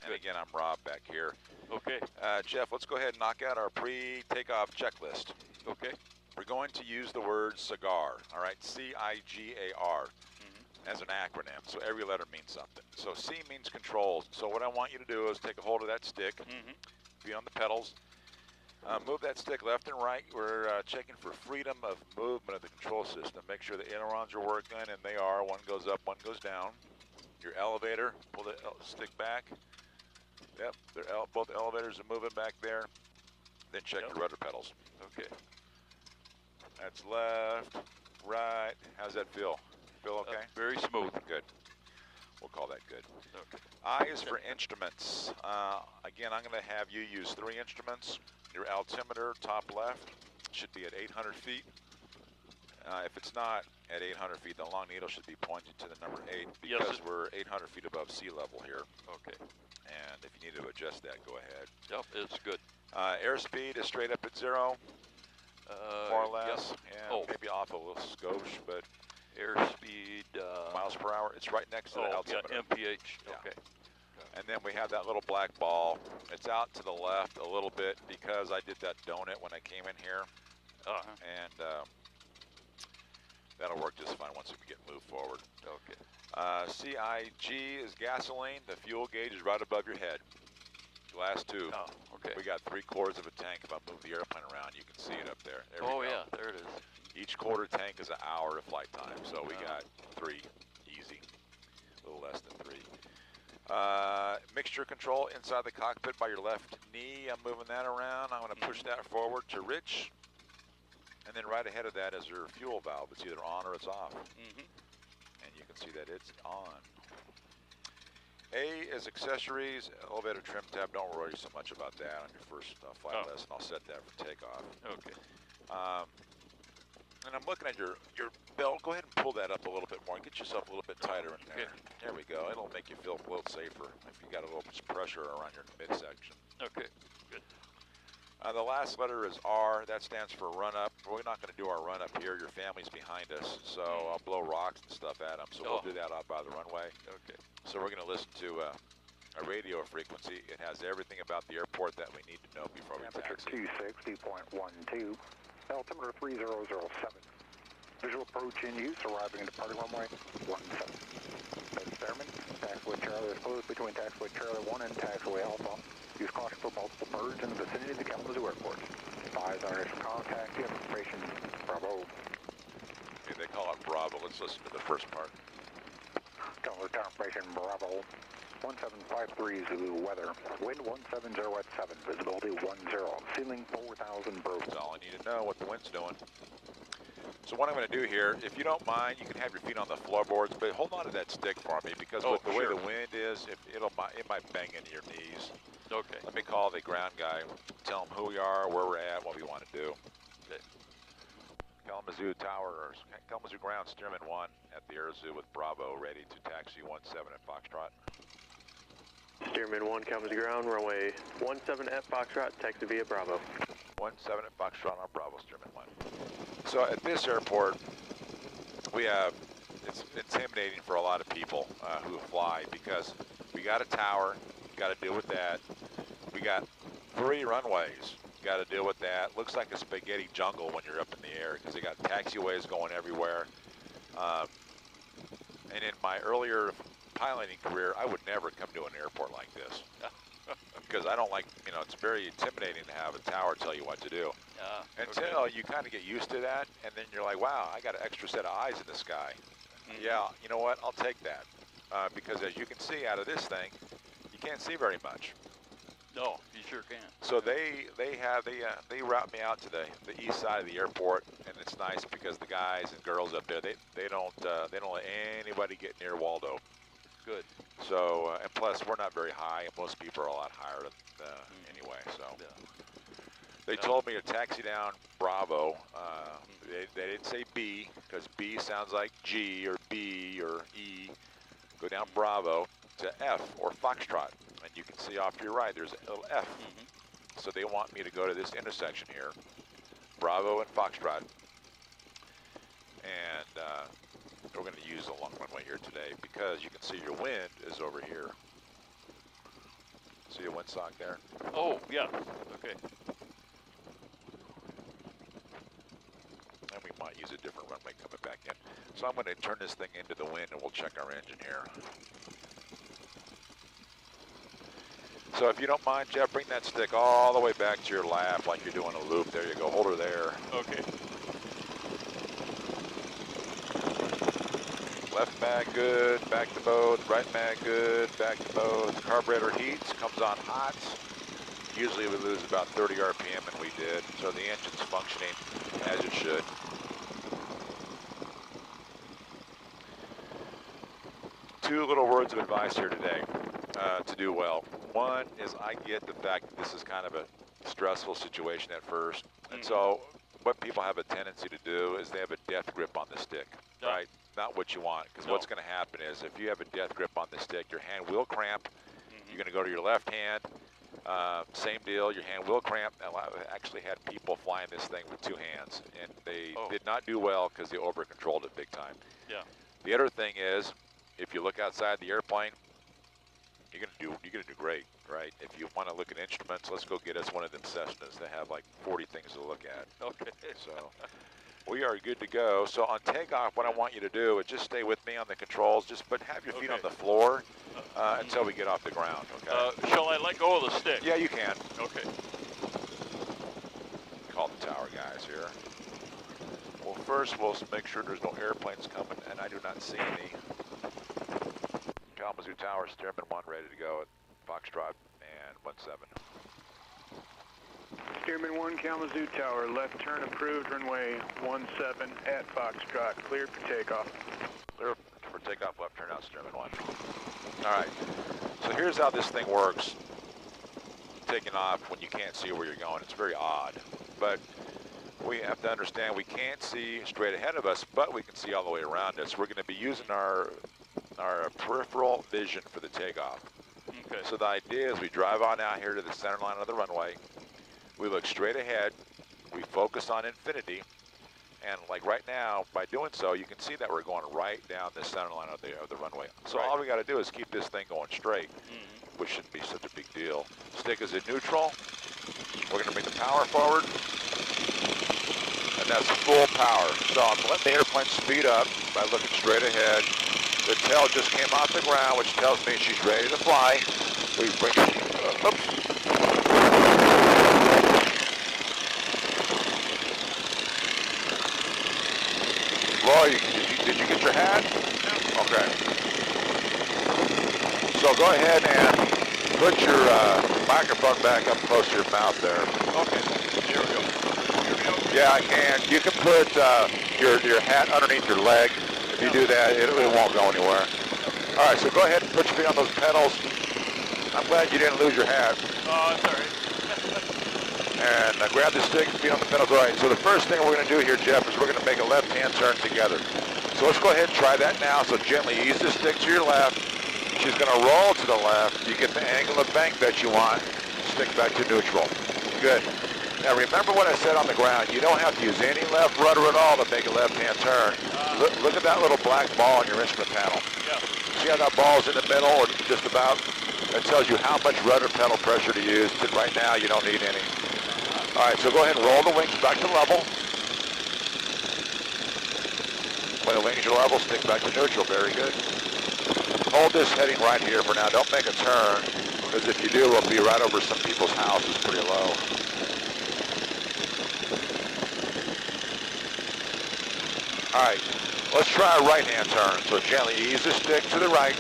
And again, I'm Rob back here. Okay. Jeff, let's go ahead and knock out our pre-takeoff checklist. Okay. We're going to use the word cigar, all right, C-I-G-A-R, as an acronym, so every letter means something. So C means controls. So what I want you to do is take a hold of that stick, be on the pedals, move that stick left and right. We're checking for freedom of movement of the control system. Make sure the ailerons are working, and they are. One goes up, one goes down. Your elevator, pull the stick back. Yep, both elevators are moving back there. Then check your rudder pedals. Okay. That's left, right. How's that feel? Feel okay? Very smooth. Good. We'll call that good. Okay. I is for instruments. Again, I'm going to have you use 3 instruments. Your altimeter, top left, should be at 800 feet. If it's not at 800 feet, the long needle should be pointing to the number 8 because we're 800 feet above sea level here. Okay. And if you need to adjust that, go ahead. Yep, it's good. Airspeed is straight up at 0, more or less. And maybe off a little skosh, but airspeed, miles per hour. It's right next to the altimeter. Yeah, MPH. Yeah. Okay. And then we have that little black ball. It's out to the left a little bit because I did that donut when I came in here. And that'll work just fine once we get moved forward. Okay. CIG is gasoline. The fuel gauge is right above your head. Glass tube. Oh, okay. We got 3/4 of a tank. If I move the airplane around, you can see it up there. Yeah, there it is. Each quarter tank is an hour of flight time, so we got 3, easy. A little less than 3. Mixture control inside the cockpit by your left knee. I'm moving that around. I'm going to push that forward to rich. And then right ahead of that is your fuel valve. It's either on or it's off. And you can see that it's on. A is accessories, elevator trim tab. Don't worry so much about that on your first flight lesson. I'll set that for takeoff. Okay. And I'm looking at your belt. Go ahead and pull that up a little bit more. Get yourself a little bit tighter in there. Okay. There we go. It'll make you feel a little safer if you got a little pressure around your midsection. Okay. Good. The last letter is R. That stands for run up. We're not going to do our run up here. Your family's behind us, so I'll blow rocks and stuff at them. So we'll do that out by the runway. Okay. So we're going to listen to a radio frequency. It has everything about the airport that we need to know before we taxi. Temperature 260.12. Altimeter 3007. Visual approach in use, arriving in departing runway 17. Stearman, taxiway Charlie is closed between taxiway Charlie 1 and taxiway Alpha. Use caution for multiple birds in the vicinity of the Kalamazoo Airport. Advise our initial contact, information, Bravo. Okay, they call it Bravo. Let's listen to the first part. Tower confirmation, Bravo. 1753 Zulu weather. Wind 170 at 7. Visibility 10. Ceiling 4,000 broods. That's all I need to know what the wind's doing. So what I'm going to do here, if you don't mind, you can have your feet on the floorboards, but hold on to that stick for me because with the way the wind is, it might bang into your knees. Okay. Let me call the ground guy, tell him who we are, where we're at, what we want to do. Okay. Kalamazoo Tower, or Kalamazoo Ground, Stearman 1 at the Air Zoo with Bravo, ready to taxi 17 at Foxtrot. Stearman 1, Kalamazoo Ground, runway 17 at Foxtrot, taxi via Bravo. 17 at Foxtrot on Bravo, Stearman 1. So at this airport, we have, it's intimidating for a lot of people who fly because we got a tower, got to deal with that. We got 3 runways, got to deal with that. Looks like a spaghetti jungle when you're up in the air because they got taxiways going everywhere. And in my earlier piloting career, I would never come to an airport like this because I don't like, it's very intimidating to have a tower tell you what to do. Until you kind of get used to that, and then you're like, wow, I got an extra set of eyes in the sky. Yeah, you know what? I'll take that because as you can see out of this thing, you can't see very much. No, you sure can. So they route me out to the east side of the airport, and it's nice because the guys and girls up there they don't let anybody get near Waldo. Good. So and plus we're not very high, and most people are a lot higher anyway. So they told me to taxi down Bravo. They didn't say B because B sounds like G or B or E. Go down Bravo to F or Foxtrot. And you can see off to your right, there's a little F. So they want me to go to this intersection here, Bravo and Foxtrot. And we're going to use a long runway here today because you can see your wind is over here. See a windsock there? Oh, yeah. Okay. And we might use a different runway coming back in. So I'm going to turn this thing into the wind and we'll check our engine here. So if you don't mind, Jeff, bring that stick all the way back to your lap like you're doing a loop. There you go. Hold her there. Okay. Left mag good, back to both. Right mag good, back to both. Carburetor heats, comes on hot. Usually we lose about 30 RPM, and we did. So the engine's functioning as it should. Two little words of advice here today to do well. One is I get the fact that this is kind of a stressful situation at first. And so what people have a tendency to do is they have a death grip on the stick, right? Not what you want, because what's going to happen is if you have a death grip on the stick, your hand will cramp. You're going to go to your left hand. Same deal, your hand will cramp. I've actually had people flying this thing with two hands, and they did not do well because they over-controlled it big time. Yeah. The other thing is, if you look outside the airplane, you're gonna do great, right? If you want to look at instruments, let's go get us one of them Cessnas that have like 40 things to look at. Okay. So we are good to go. So on takeoff, what I want you to do is just stay with me on the controls, but have your feet on the floor until we get off the ground, okay? Shall I let go of the stick? Yeah, you can. Okay. Call the tower guys here. Well, first we'll make sure there's no airplanes coming, and I do not see any. Kalamazoo Tower, Stearman 1 ready to go at Foxtrot and 17. Stearman 1, Kalamazoo Tower, left turn approved, runway 17 at Foxtrot, cleared for takeoff. Clear for takeoff, left turn out, Stearman 1. All right, so here's how this thing works. Taking off when you can't see where you're going, it's very odd. But we have to understand we can't see straight ahead of us, but we can see all the way around us. We're going to be using our peripheral vision for the takeoff. Okay. So the idea is we drive on out here to the center line of the runway. We look straight ahead. We focus on infinity. And like right now, by doing so, you can see that we're going right down the center line of the runway. So all we got to do is keep this thing going straight, which shouldn't be such a big deal. Stick is in neutral. We're going to bring the power forward. And that's full power. So I'm letting the airplane speed up by looking straight ahead. The tail just came off the ground, which tells me she's ready to fly. We bring oops. Roy, did you get your hat? Okay. So go ahead and put your microphone back up close to your mouth there. Okay. Here we go. Yeah, I can. You can put your hat underneath your leg. If you do that, it won't go anywhere. All right, so go ahead and put your feet on those pedals. I'm glad you didn't lose your hat. Oh, that's all right. And grab the stick, feet on the pedals. All right, so the first thing we're going to do here, Jeff, is we're going to make a left-hand turn together. So let's go ahead and try that now. So gently ease the stick to your left. She's going to roll to the left. You get the angle of bank that you want. Stick back to neutral. Good. Now remember what I said on the ground. You don't have to use any left rudder at all to make a left-hand turn. Look at that little black ball on your instrument panel. Yeah. See how that ball's in the middle, or just about? That tells you how much rudder pedal pressure to use. Right now, you don't need any. All right, so go ahead and roll the wings back to level. When the wings are level, stick back to neutral. Very good. Hold this heading right here for now. Don't make a turn, because if you do, we'll be right over some people's houses pretty low. All right, let's try a right-hand turn. So gently ease the stick to the right.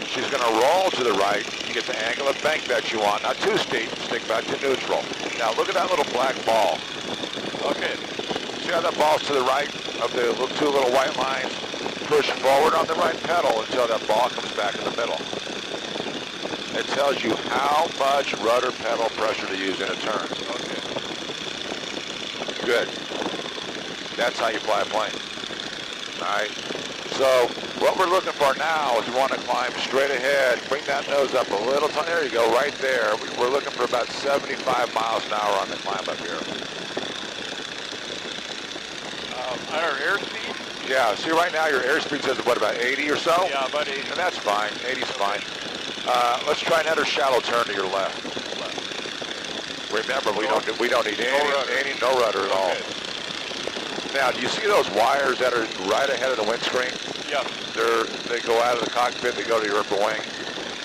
She's going to roll to the right. You get the angle of bank that you want. Not too steep. Stick back to neutral. Now look at that little black ball. Okay. See how that ball's to the right of the two little white lines? Push forward on the right pedal until that ball comes back in the middle. It tells you how much rudder pedal pressure to use in a turn. Okay. Good. That's how you fly a plane. All right. So what we're looking for now is we want to climb straight ahead. Bring that nose up a little. There you go, right there. We're looking for about 75 miles an hour on the climb up here. At our airspeed? Yeah. See, right now your airspeed says what, about 80 or so? Yeah, about 80. And that's fine. 80's fine. Let's try another shallow turn to your left. Remember, we don't need no rudder at all. Now, do you see those wires that are right ahead of the windscreen? Yeah. They go out of the cockpit, they go to your upper wing.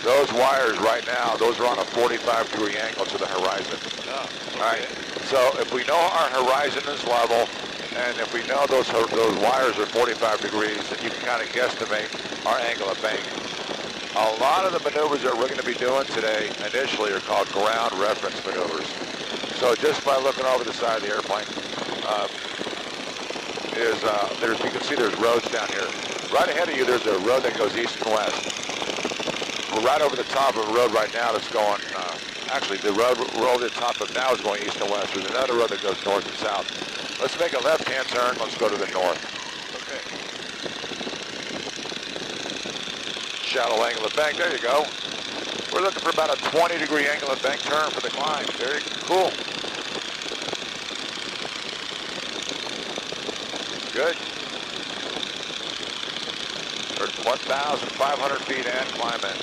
Those wires right now, those are on a 45-degree angle to the horizon. Oh, okay. All right. So if we know our horizon is level, and if we know those wires are 45 degrees, then you can kind of guesstimate our angle of bank. A lot of the maneuvers that we're going to be doing today initially are called ground reference maneuvers. So just by looking over the side of the airplane, you can see there's roads down here. Right ahead of you, there's a road that goes east and west. We're right over the top of a road right now that's going, actually the road we're over the top of now is going east and west. There's another road that goes north and south. Let's make a left-hand turn. Let's go to the north. Okay. Shallow angle of bank. There you go. We're looking for about a 20-degree angle of bank turn for the climb. Very cool. Good. We're 1,500 feet and climbing.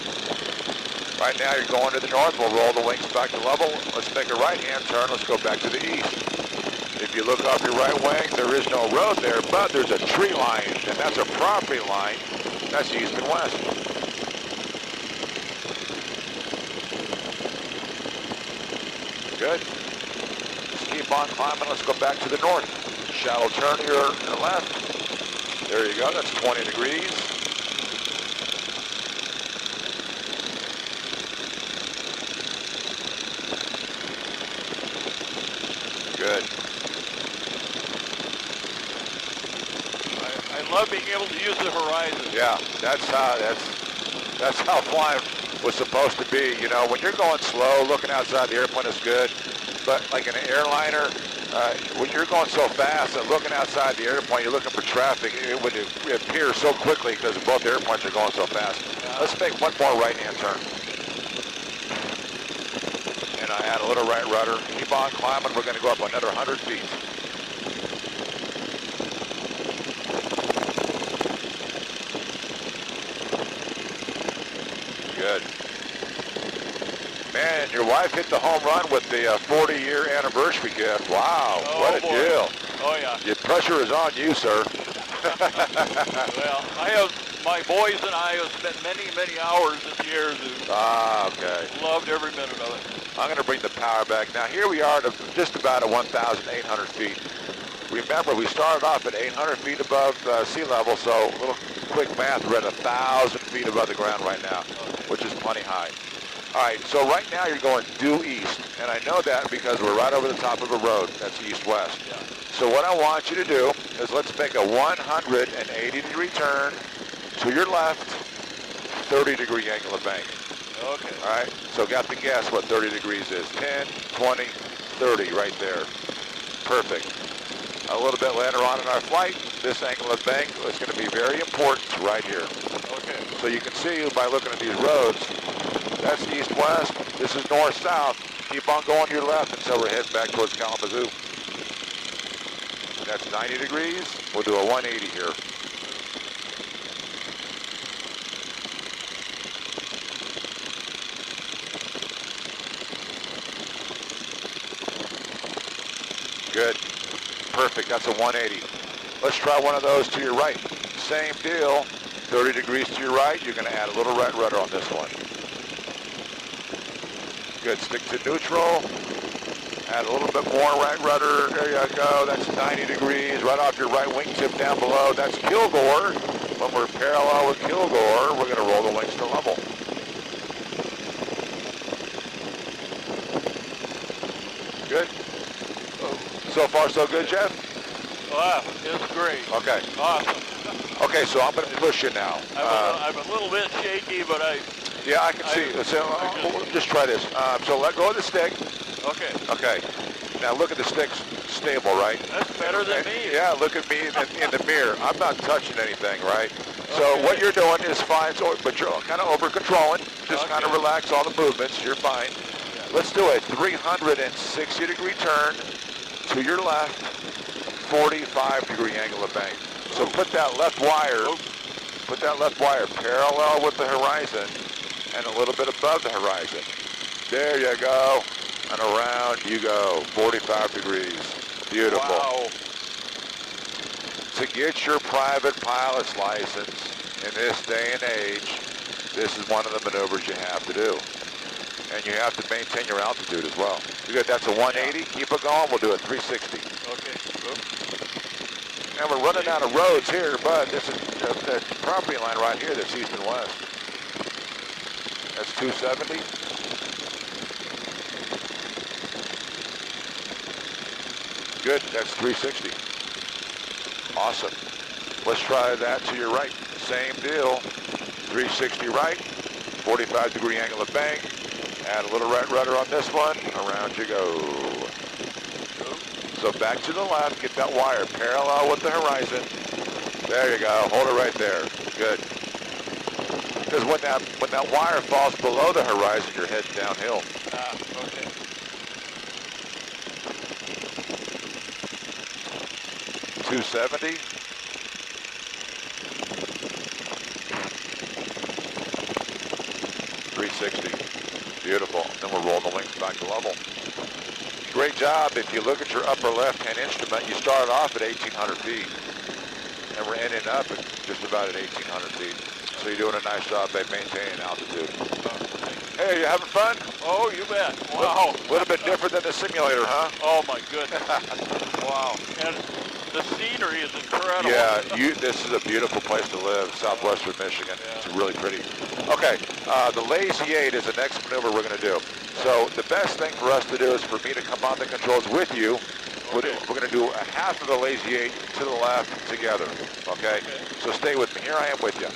Right now you're going to the north. We'll roll the wings back to level. Let's make a right-hand turn. Let's go back to the east. If you look off your right wing, there is no road there, but there's a tree line, and that's a property line. That's east and west. Good. Let's keep on climbing. Let's go back to the north. Shallow turn here to the left. There you go. That's 20 degrees. Good. I love being able to use the horizon. Yeah, that's how flying was supposed to be. You know, when you're going slow, looking outside the airplane is good, but like in an airliner, when you're going so fast and looking outside the airplane, you're looking for traffic, it would appear so quickly because both airplanes are going so fast. Let's make one more right-hand turn. And I add a little right rudder. Keep on climbing. We're going to go up another 100 feet. Good. Man, your wife hit the home run with the 40-year anniversary gift. Wow, Oh, what a boy. deal. Oh, yeah. The pressure is on you, sir. Well, my boys and I have spent many, many hours at the Air Zoo. Ah, okay. Loved every minute of it. I'm going to bring the power back. Now, here we are at just about at 1,800 feet. Remember, we started off at 800 feet above sea level, so a little quick math, we're at 1,000 feet above the ground right now, which is plenty high. All right, so right now you're going due east, and I know that because we're right over the top of a road that's east-west. Yeah. So what I want you to do is let's make a 180-degree turn to your left, 30-degree angle of bank. Okay. All right, so got to guess what 30 degrees is. 10, 20, 30 right there. Perfect. A little bit later on in our flight, this angle of bank is going to be very important right here. Okay. So you can see by looking at these roads, that's east-west, this is north-south. Keep on going to your left until we're heading back towards Kalamazoo. That's 90 degrees. We'll do a 180 here. Good. Perfect. That's a 180. Let's try one of those to your right. Same deal. 30 degrees to your right. You're going to add a little right rudder on this one. Good. Stick to neutral. Add a little bit more right rudder. There you go. That's 90 degrees. Right off your right wingtip down below. That's Kilgore. When we're parallel with Kilgore, we're going to roll the wings to level. Good. So far, so good, Jeff? Wow, it's great. Okay. Awesome. Okay, so I'm going to push you now. I'm a little bit shaky, but Yeah, I can see. So we'll just try this. So let go of the stick. okay. Okay. Now look at the stick stable, right? That's better than me. Yeah, look at me in the mirror. I'm not touching anything, right? So what you're doing is fine, but you're kind of over-controlling. Just kind of relax all the movements. You're fine. Let's do a 360-degree turn to your left, 45-degree angle of bank. So put that left wire parallel with the horizon and a little bit above the horizon. There you go. And around you go. 45 degrees. Beautiful. Wow. To get your private pilot's license in this day and age, this is one of the maneuvers you have to do. And you have to maintain your altitude as well. That's a 180. Keep it going. We'll do a 360. Okay. Oops. And we're running out of roads here, but this is the property line right here that's east and west. That's 270. Good, that's 360. Awesome. Let's try that to your right. Same deal. 360 right, 45 degree angle of bank. Add a little right rudder on this one. Around you go. So back to the left, get that wire parallel with the horizon. There you go, hold it right there. Good. Because when that wire falls below the horizon, you're heading downhill. Okay. 270. Beautiful. Then we'll roll the wings back to level. Great job. If you look at your upper left-hand instrument, you started off at 1,800 feet. And we're ending up at just about at 1,800 feet. So you're doing a nice job at maintaining altitude. Hey, you having fun? Oh, you bet. Wow. A little bit different than the simulator, huh? Oh, my goodness. Wow. And the scenery is incredible. Yeah, this is a beautiful place to live, southwestern Michigan. Yeah. It's really pretty. Okay, the Lazy 8 is the next maneuver we're going to do. So the best thing for us to do is for me to come on the controls with you. Okay. We're going to do a half of the Lazy 8 to the left together, okay? So stay with me. Here I am with you.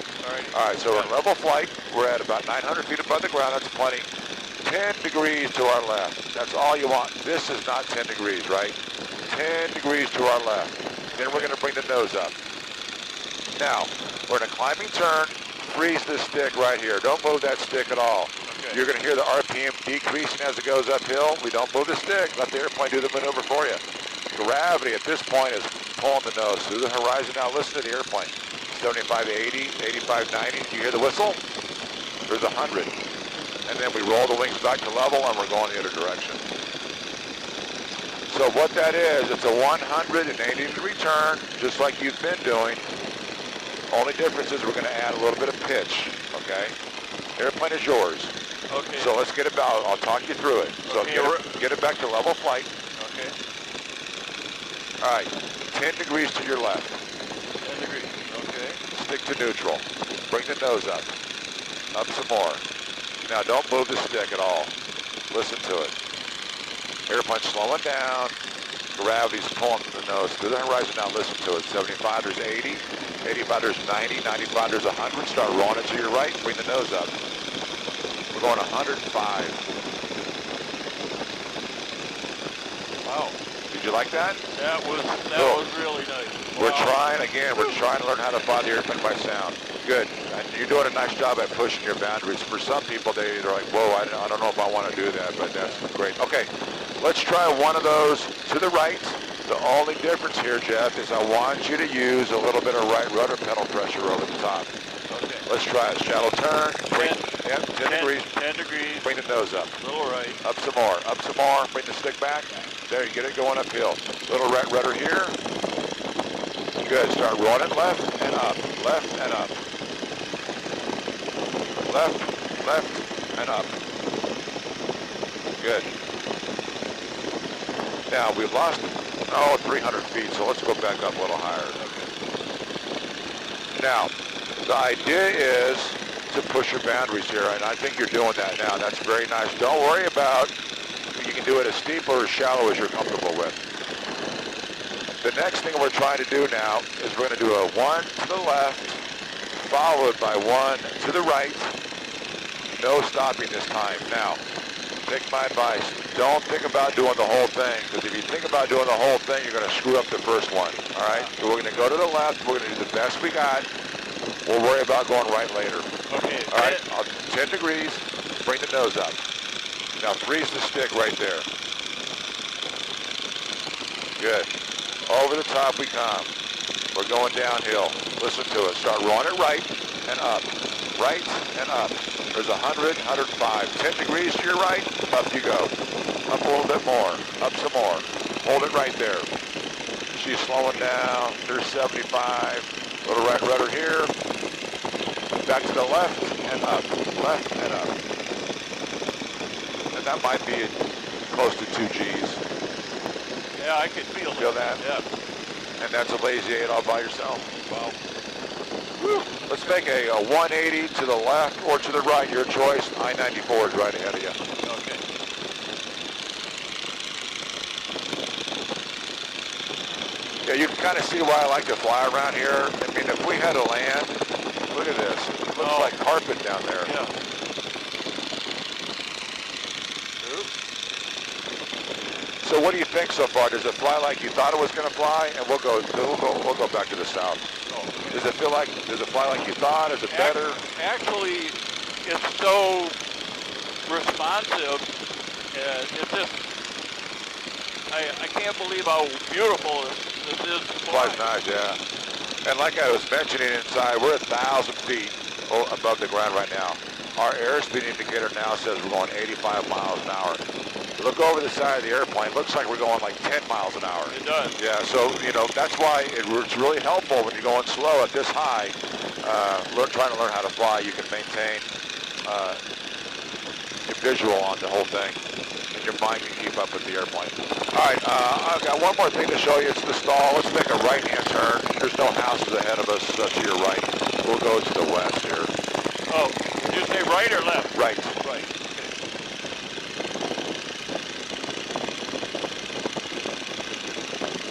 All right, so we're in level flight. We're at about 900 feet above the ground. That's plenty. 10 degrees to our left. That's all you want. This is not 10 degrees, right? 10 degrees to our left. Then we're going to bring the nose up. Now, we're in a climbing turn. Freeze this stick right here. Don't move that stick at all. Okay. You're going to hear the RPM decreasing as it goes uphill. We don't move the stick. Let the airplane do the maneuver for you. Gravity at this point is pulling the nose through the horizon. Now listen to the airplane. 75 to 80, 85, 90. Do you hear the whistle? There's 100. And then we roll the wings back to level and we're going the other direction. So what that is, it's a 180 degree turn, just like you've been doing. Only difference is we're going to add a little bit of pitch, okay? Airplane is yours. Okay. So let's get it back. I'll talk you through it. So Okay, get it back to level flight. Okay. All right, 10 degrees to your left. 10 degrees. Okay. Stick to neutral. Bring the nose up. Up some more. Now don't move the stick at all. Listen to it. Airplane slowing down. Gravity's pulling the nose through the horizon. Now listen to it. 75, there's 80. 85, there's 90. 95, there's 100. Start rolling it to your right. Bring the nose up. We're going 105. Wow. Did you like that? That was really nice. We're Wow. trying to learn how to fly the airplane by sound. Good. And you're doing a nice job at pushing your boundaries. For some people, they're like, whoa, I don't know if I want to do that, but that's great. Okay, let's try one of those to the right. The only difference here, Jeff, is I want you to use a little bit of right rudder pedal pressure over the top. Okay. Let's try it. Shallow turn. 10 degrees. 10 degrees. Bring the nose up. Little right. Up some more. Up some more. Bring the stick back. There, you get it going uphill. Little right rudder here. Good. Start rolling it left and up. Left and up. Left, left, and up. Good. Now, we've lost, 300 feet, so let's go back up a little higher. Now, the idea is to push your boundaries here, and I think you're doing that now. That's very nice. Don't worry about, you can do it as steep or as shallow as you're comfortable with. The next thing we're trying to do now is we're going to do a 1 to the left, followed by 1 to the right. No stopping this time. Now, take my advice. Don't think about doing the whole thing, because if you think about doing the whole thing, you're going to screw up the first one. All right? So we're going to go to the left. We're going to do the best we got. We'll worry about going right later. Okay. All right? 10 degrees. Bring the nose up. Now freeze the stick right there. Good. Over the top we come. We're going downhill. Listen to it. Start rolling it right and up. Right and up. There's 100, 105. 10 degrees to your right, up you go. Up a little bit more, up some more. Hold it right there. She's slowing down. There's 75. Little right rudder here. Back to the left and up, left and up. And that might be close to 2 Gs. Yeah, I can feel that. Yeah. And that's a lazy 8 all by yourself. Wow. Whew. Let's make a 180 to the left or to the right, your choice. I-94 is right ahead of you. Okay. Yeah, you can kind of see why I like to fly around here. I mean, if we had to land, look at this. It looks like carpet down there. Yeah. So what do you think so far? Does it fly like you thought it was going to fly? And we'll go back to the south. Oh, okay. Does it fly like you thought? Is it better? Actually, it's so responsive. It's just, I can't believe how beautiful this is to fly. Flies nice, yeah. And like I was mentioning inside, we're 1,000 feet above the ground right now. Our airspeed indicator now says we're going 85 miles an hour. Look over the side of the airplane. Looks like we're going like 10 miles an hour. It does. Yeah, so, you know, that's why it's really helpful when you're going slow at this high. Trying to learn how to fly, you can maintain your visual on the whole thing. And your mind can keep up with the airplane. All right, I've got one more thing to show you. It's the stall. Let's make a right-hand turn. There's no houses ahead of us to your right. We'll go to the west here. Oh, did you say right or left? Right. Right.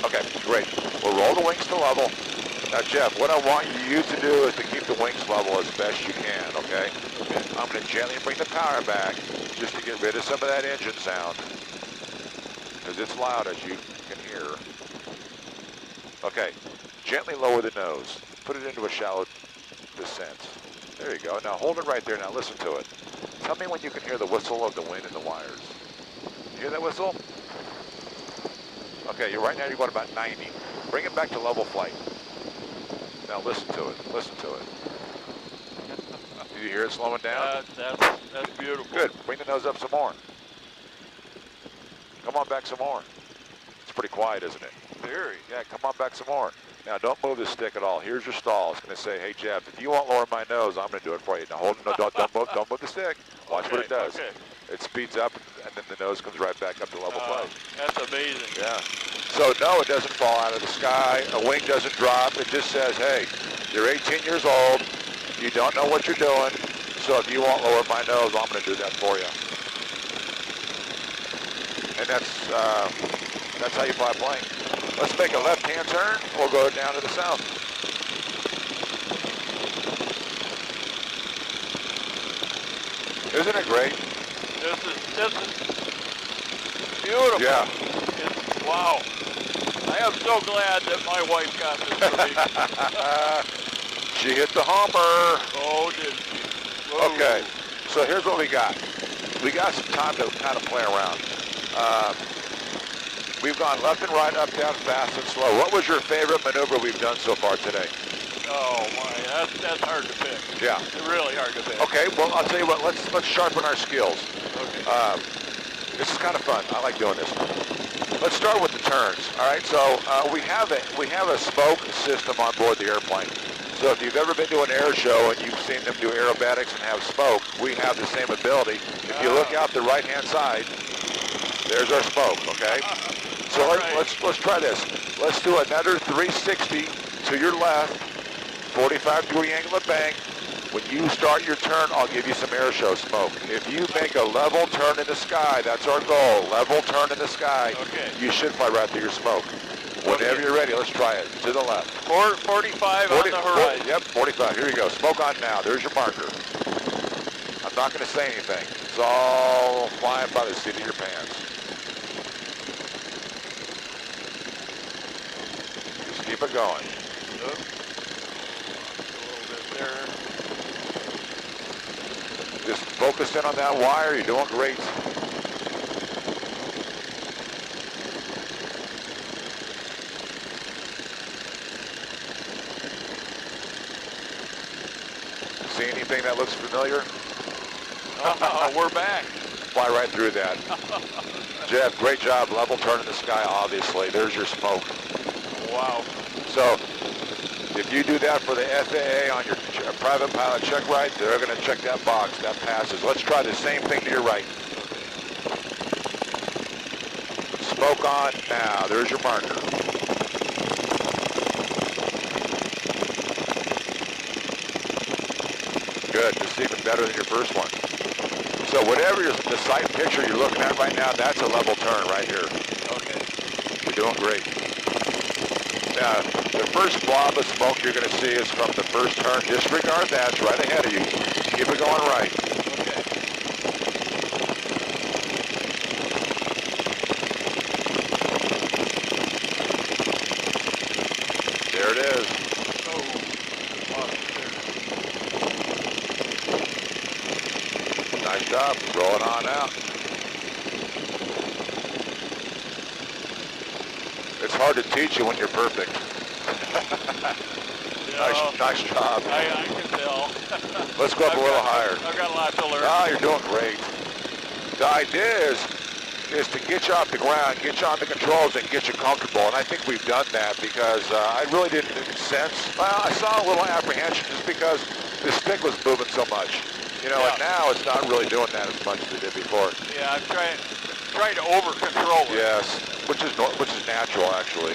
Okay, great. We'll roll the wings to level. Now, Jeff, what I want you to do is to keep the wings level as best you can, okay? I'm going to gently bring the power back just to get rid of some of that engine sound, because it's loud, as you can hear. Okay, gently lower the nose. Put it into a shallow descent. There you go. Now, hold it right there. Now, listen to it. Tell me when you can hear the whistle of the wind in the wires. You hear that whistle? Okay, right now you're going about 90. Bring it back to level flight. Now listen to it. Listen to it. Do you hear it slowing down? That's beautiful. Good. Bring the nose up some more. Come on back some more. It's pretty quiet, isn't it? Very. Yeah, come on back some more. Now don't move the stick at all. Here's your stall. It's going to say, hey Jeff, if you won't lower my nose, I'm going to do it for you. Now hold. No, don't move the stick. Watch what it does. Okay. It speeds up, and then the nose comes right back up to level flight. That's amazing. Yeah. So no, it doesn't fall out of the sky. A wing doesn't drop. It just says, hey, you're 18 years old. You don't know what you're doing. So if you won't lower my nose, I'm going to do that for you. And that's how you fly a plane. Let's make a left-hand turn. We'll go down to the south. Isn't it great? This is beautiful. Yeah. Wow. I am so glad that my wife got this for me. She hit the hummer. Oh, did she? Whoa. Okay, so here's what we got. We got some time to kind of play around. We've gone left and right, up, down, fast and slow. What was your favorite maneuver we've done so far today? Oh my, that's hard to pick. Yeah. It's really hard to pick. Okay, well, I'll tell you what, let's sharpen our skills. Okay. This is kind of fun. I like doing this. Let's start with the turns. All right, so we have a spoke system on board the airplane. So if you've ever been to an air show and you've seen them do aerobatics and have spoke, we have the same ability. If you look out the right-hand side, there's our spoke, okay? So let's try this. Let's do another 360 to your left, 45-degree angle of bank. When you start your turn, I'll give you some air show smoke. If you make a level turn in the sky, that's our goal, level turn in the sky, you should fly right through your smoke. Whenever you're ready, let's try it. To the left. 45 on the horizon. Yep, 45. Here you go. Smoke on now. There's your marker. I'm not going to say anything. It's all flying by the seat of your pants. Just keep it going. A little bit there. Just focus in on that wire. You're doing great. See anything that looks familiar? Oh, we're back. Fly right through that. Jeff, great job. Level turn in the sky, obviously. There's your smoke. Wow. So if you do that for the FAA on your private pilot check ride, they're going to check that box. That passes. Let's try the same thing to your right. Smoke on now. There's your marker. Good. This is even better than your first one. So whatever the sight picture you're looking at right now, that's a level turn right here. Okay. You're doing great. Now, the first blob of smoke you're going to see is from the first turn. Disregard that. It's right ahead of you. Keep it going right. Okay. There it is. Oh. Nice job. Roll it on out. It's hard to teach you when you're perfect. Nice job. I can tell. Let's go up a little higher. I've got a lot to learn. Ah, you're doing great. The idea is to get you off the ground, get you on the controls, and get you comfortable. And I think we've done that because I really didn't sense. Well, I saw a little apprehension just because the stick was moving so much. You know, and now it's not really doing that as much as it did before. Yeah, I'm trying to over control it. Yes, which is natural actually.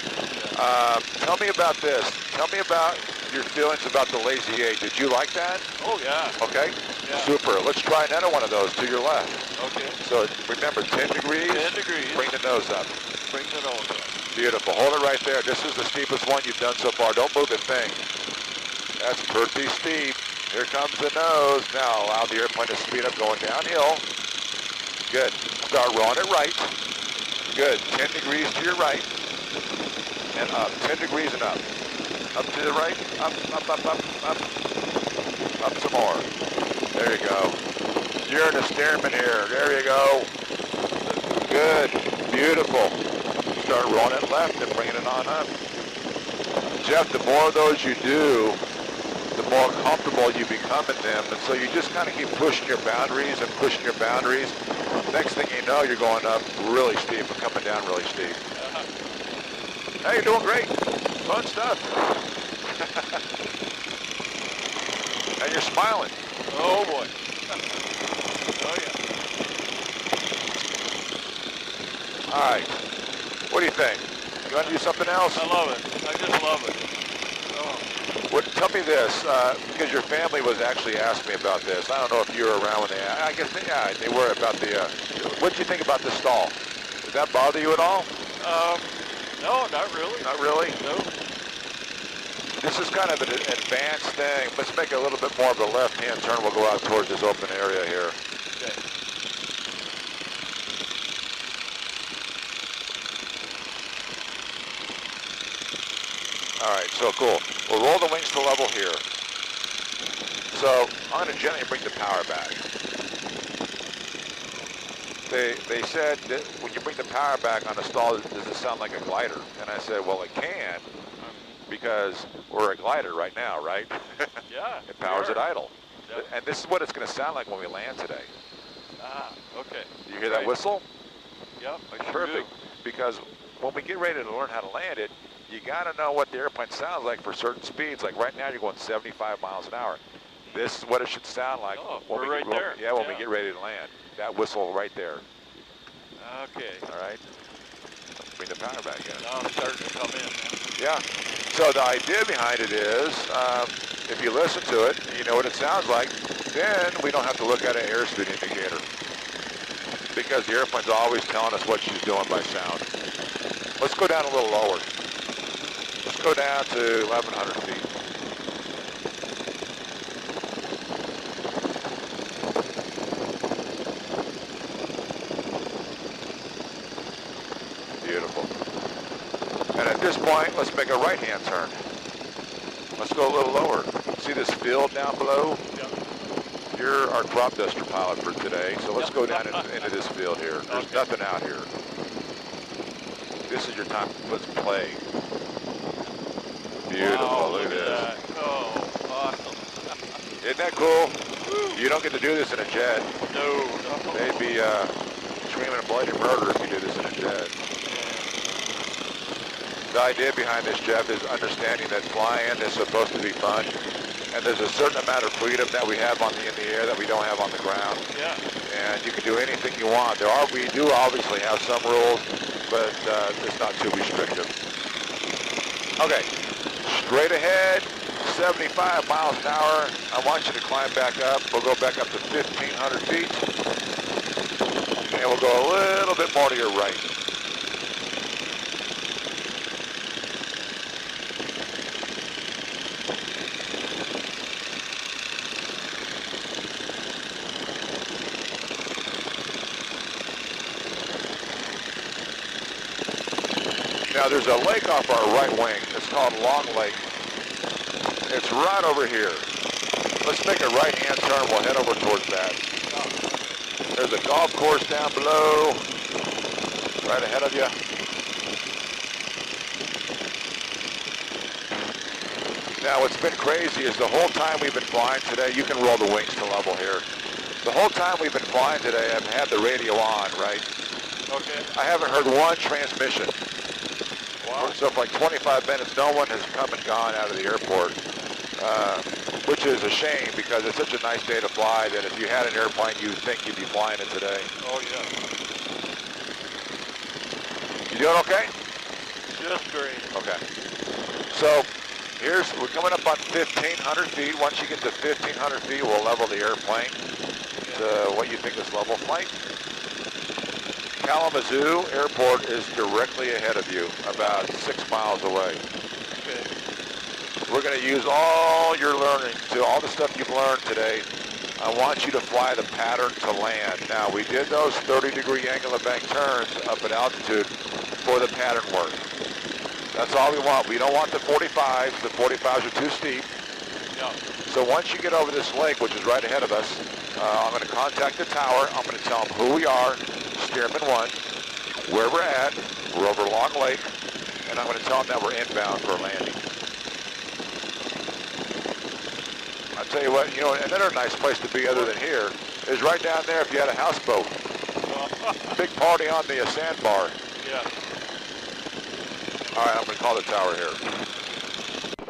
Tell me about this. Tell me about your feelings about the Lazy 8. Did you like that? Oh yeah. Okay. Yeah. Super. Let's try another one of those to your left. Okay. So remember, 10 degrees. 10 degrees. Bring the nose up. Bring the nose up. Beautiful. Hold it right there. This is the steepest one you've done so far. Don't move a thing. That's pretty steep. Here comes the nose. Now allow the airplane to speed up going downhill. Good. Start rolling it right. Good. 10 degrees to your right. And up. 10 degrees and up. Up to the right. Up, up, up, up, up. Up some more. There you go. You're in a Stearman here. There you go. Good. Beautiful. Start rolling it left and bringing it on up. Jeff, the more of those you do, the more comfortable you become in them. And so you just kind of keep pushing your boundaries and pushing your boundaries. Next thing you know, you're going up really steep and coming down really steep. Hey, you're doing great. Fun stuff. And you're smiling. Oh boy. Oh yeah. All right. What do you think? You want to do something else? I love it. I just love it. Oh. Tell me this, because your family was actually asking me about this. I don't know if you were around when I guess they were about the, what did you think about the stall? Did that bother you at all? No, not really. Not really? No. This is kind of an advanced thing. Let's make a little bit more of a left-hand turn. We'll go out towards this open area here. Okay. All right, so cool. We'll roll the wings to level here. So I'm going to gently bring the power back. They said that when you bring the power back on a stall, does it sound like a glider? And I said, well, it can, because we're a glider right now, right? Yeah. It powers at idle. Yep. And this is what it's going to sound like when we land today. Ah, okay. You hear that whistle? Yep, I sure Perfect. Because when we get ready to learn how to land it, you got to know what the airplane sounds like for certain speeds. Like right now, you're going 75 miles an hour. This is what it should sound like. Oh, when we're right there. Yeah, when we get ready to land. That whistle right there. Okay. All right. Bring the power back in. Now it's starting to come in. Yeah. So the idea behind it is, if you listen to it, you know what it sounds like, then we don't have to look at an airspeed indicator. Because the airplane's always telling us what she's doing by sound. Let's go down a little lower. Let's go down to 1,100 feet. Beautiful. And at this point, let's make a right-hand turn. Let's go a little lower. See this field down below? Yep. You're our crop duster pilot for today, so let's go down into this field here. There's nothing out here. This is your time. Let's play. Beautiful. Wow, look at this. that. Oh, awesome. Isn't that cool? You don't get to do this in a jet. No. They'd be screaming bloody murder if you do this in a jet. The idea behind this, Jeff, is understanding that flying is supposed to be fun, and there's a certain amount of freedom that we have in the air that we don't have on the ground. Yeah. And you can do anything you want. We do obviously have some rules, but it's not too restrictive. Okay, straight ahead, 75 miles an hour. I want you to climb back up. We'll go back up to 1,500 feet, and we'll go a little bit more to your right. Now there's a lake off our right wing. It's called Long Lake. It's right over here. Let's make a right-hand turn. We'll head over towards that. There's a golf course down below, right ahead of you. Now what's been crazy is the whole time we've been flying today, you can roll the wings to level here. The whole time we've been flying today, I've had the radio on, right? Okay. I haven't heard one transmission. Wow. So for like 25 minutes, no one has come and gone out of the airport, which is a shame because it's such a nice day to fly that if you had an airplane, you'd think you'd be flying it today. Oh, yeah. You doing okay? Just great. Okay. So we're coming up on 1,500 feet. Once you get to 1,500 feet, we'll level the airplane to what you think is level flight. Kalamazoo Airport is directly ahead of you, about 6 miles away. Okay. We're going to use all your learning, all the stuff you've learned today. I want you to fly the pattern to land. Now, we did those 30-degree angle of bank turns up at altitude for the pattern work. That's all we want. We don't want the 45s. The 45s are too steep. Yeah. So once you get over this lake, which is right ahead of us, I'm going to contact the tower. I'm going to tell them who we are, Stearman 1, where we're at. We're over Long Lake, and I'm going to tell them that we're inbound for a landing. I'll tell you what, another nice place to be other than here is right down there if you had a houseboat. Big party on the sandbar. Yeah. All right, I'm going to call the tower here.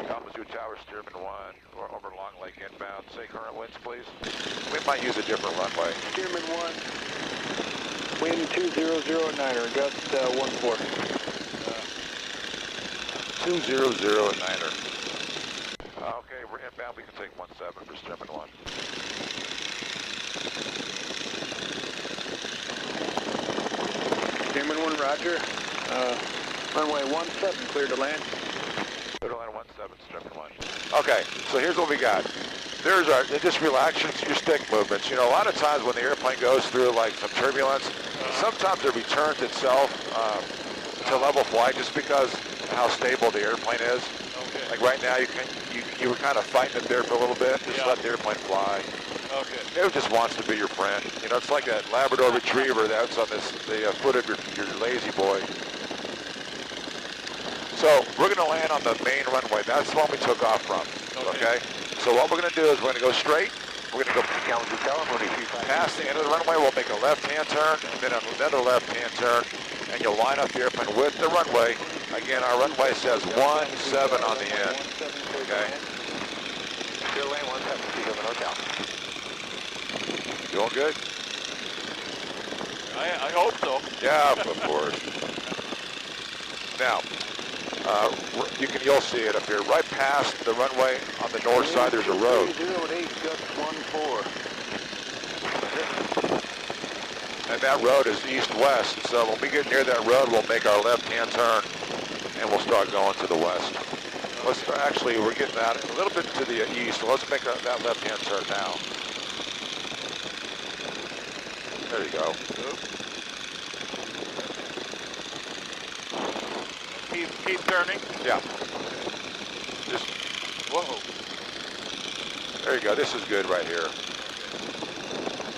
Kalamazoo Tower, Stearman 1, we're over Long Lake inbound. Say current winds, please. We might use a different runway. Stearman 1, wind 2009er, gust 14. 2009er. Okay, we're inbound. We can take 17 for Stearman 1. Stearman 1, roger. Runway 17, clear to land. Clear to land 17, Stearman 1. Okay, so here's what we got. Just relax your stick movements. A lot of times when the airplane goes through like some turbulence, sometimes it returns itself to level flight just because how stable the airplane is. Okay. Like right now, you were kind of fighting it there for a little bit. Just let the airplane fly. Okay. It just wants to be your friend. It's like that Labrador Retriever that's on the foot of your lazy boy. So we're going to land on the main runway. That's the one we took off from. Okay? So what we're going to do is we're going to go straight. We're going to go past the end of the runway. We'll make a left-hand turn and then another left-hand turn, and you'll line up the airplane with the runway. Again, our runway says 17 on the end. Okay? Still lane 17, see you in the hotel. Doing good? I hope so. Yeah, of course. Now, you'll see it up here. Right past the runway on the north side, there's a road. 308, gust 14. And that road is east-west. So when we get near that road, we'll make our left-hand turn, and we'll start going to the west. Actually, we're getting out a little bit to the east, so let's make that left-hand turn now. There you go. Keep turning. Yeah. Just, Whoa. there you go. This is good right here.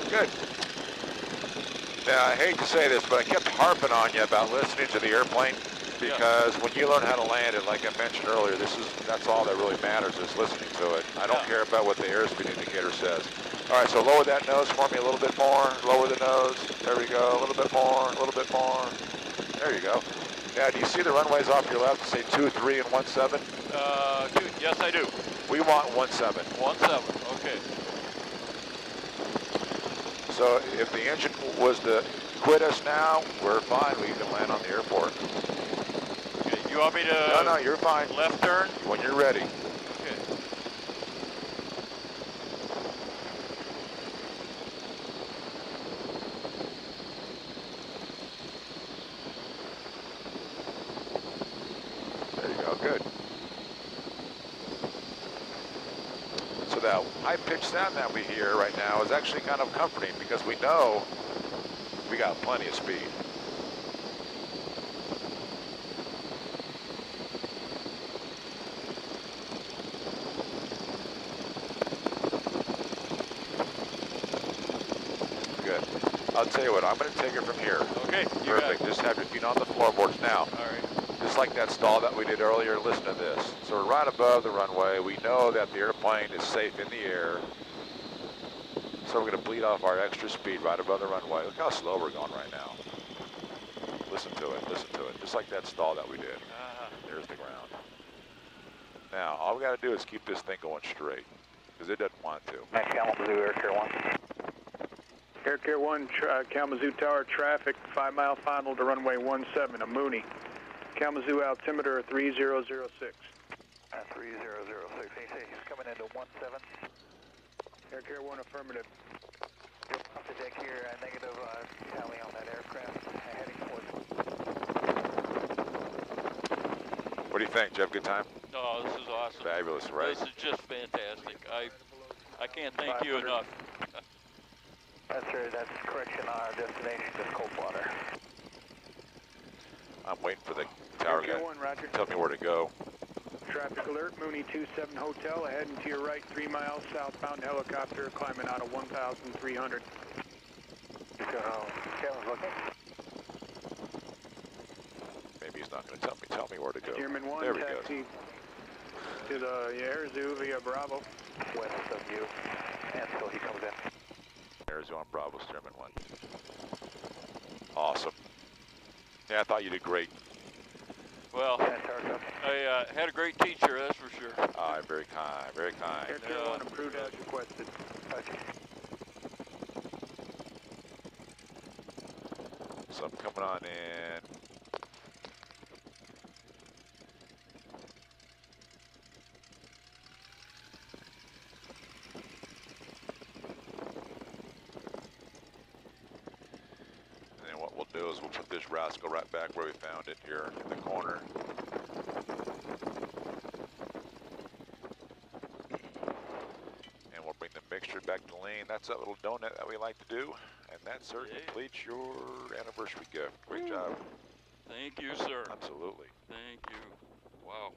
Good. Now, I hate to say this, but I kept harping on you about listening to the airplane because when you learn how to land it, like I mentioned earlier, that's all that really matters is listening to it. I don't care about what the airspeed indicator says. All right, so lower that nose for me a little bit more. Lower the nose. There we go. A little bit more. A little bit more. There you go. Yeah, do you see the runways off your left? Say 23 and 17? Yes, I do. We want 17. 17. Okay. So if the engine was to quit us now, we're fine. We can land on the airport. Okay. You want me to? No, you're fine. Left turn. When you're ready. Okay. There you go. Good. So that high-pitched sound that we hear right now is actually kind of comforting because we know we got plenty of speed. Good. I'll tell you what, I'm going to take it from here. Okay, you got Perfect. it. Just have your feet on the floorboards now. All right. Just like that stall that we did earlier, listen to this. So we're right above the runway. We know that the airplane is safe in the air. So we're going to bleed off our extra speed right above the runway. Look how slow we're going right now. Listen to it, listen to it. Just like that stall that we did. There's the ground. Now, all we got to do is keep this thing going straight, because it doesn't want to. Max Kalamazoo, Air Care 1. Air Care 1, Kalamazoo Tower traffic, 5 mile final to runway 17, a Mooney. Kalamazoo altimeter 3006. 3006. He's coming into 17. Air Care 1 affirmative. Off the deck here, negative tally on that aircraft, heading towards. What do you think? Did you have a good time? Oh, this is awesome. Fabulous, right? This is just fantastic. I can't thank you enough. That's right, that's correction. Our destination is Coldwater. I'm waiting for the tower Air Care guy 1, roger. to tell me where to go. Traffic alert, Mooney 27 Hotel, ahead and to your right, 3 miles, southbound helicopter, climbing out of 1,300. Kevin's looking. Maybe he's not going to tell me where to go. Stearman 1, There we go. taxi to the Air Zoo via Bravo. West of you, and so he comes in. Arizona Bravo, Stearman 1. Awesome. Yeah, I thought you did great. Well, I had a great teacher, that's for sure. Very kind, very kind. Air Care 1 approved as requested. So I'm coming on in. And then what we'll do is we'll put this rascal right back where we found it here in the corner. And we'll bring the mixture back to lean. That's that little donut that we like to do. And that, sir, completes your anniversary gift. Great job. Thank you, sir. Absolutely. Thank you. Wow.